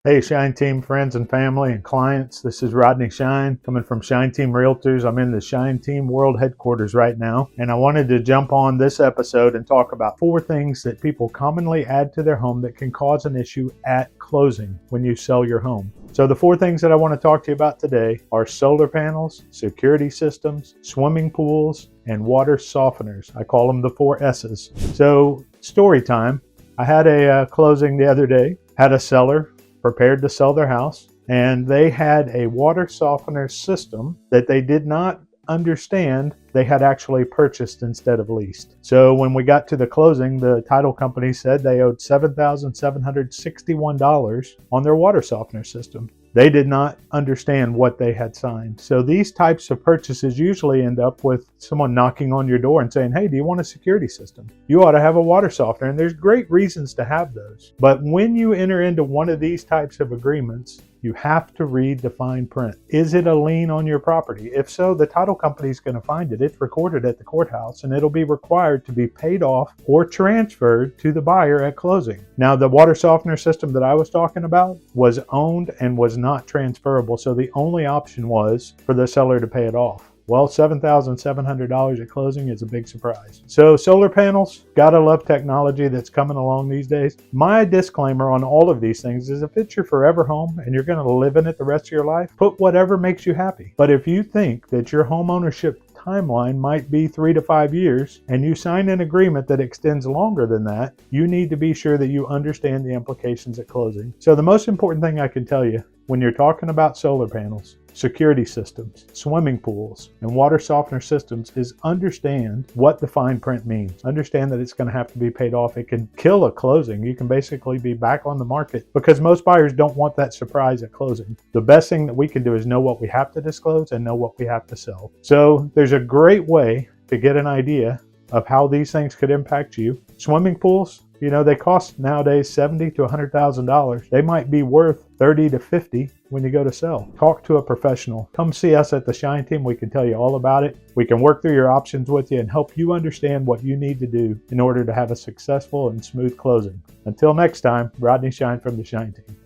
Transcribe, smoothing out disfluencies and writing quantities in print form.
Hey, Shine Team friends and family and clients. This is Rodney Shine coming from Shine Team Realtors. I'm in the Shine Team World Headquarters right now, and I wanted to jump on this episode and talk about 4 things that people commonly add to their home that can cause an issue at closing when you sell your home. So the 4 things that I want to talk to you about today are solar panels, security systems, swimming pools, and water softeners. I call them the 4 S's. So story time. I had a closing the other day, had a seller prepared to sell their house, and they had a water softener system that they did not understand they had actually purchased instead of leased. So when we got to the closing, the title company said they owed $7,761 on their water softener system. They did not understand what they had signed. So these types of purchases usually end up with someone knocking on your door and saying, hey, do you want a security system? You ought to have a water softener. And there's great reasons to have those. But when you enter into one of these types of agreements, you have to read the fine print. Is it a lien on your property? If so, the title company is going to find it. It's recorded at the courthouse, and it'll be required to be paid off or transferred to the buyer at closing. Now, the water softener system that I was talking about was owned and was not transferable, so the only option was for the seller to pay it off. Well, $7,700 at closing is a big surprise. So solar panels, gotta love technology that's coming along these days. My disclaimer on all of these things is if it's your forever home and you're gonna live in it the rest of your life, put whatever makes you happy. But if you think that your home ownership timeline might be 3 to 5 years and you sign an agreement that extends longer than that, you need to be sure that you understand the implications at closing. So the most important thing I can tell you when you're talking about solar panels, security systems, swimming pools, and water softener systems is understand what the fine print means. Understand that it's going to have to be paid off. It can kill a closing. You can basically be back on the market because most buyers don't want that surprise at closing. The best thing that we can do is know what we have to disclose and know what we have to sell. So there's a great way to get an idea of how these things could impact you. Swimming pools, they cost nowadays $70,000 to $100,000. They might be worth $30,000 to $50,000 when you go to sell. Talk to a professional. Come see us at the Shine Team. We can tell you all about it. We can work through your options with you and help you understand what you need to do in order to have a successful and smooth closing. Until next time, Rodney Shine from the Shine Team.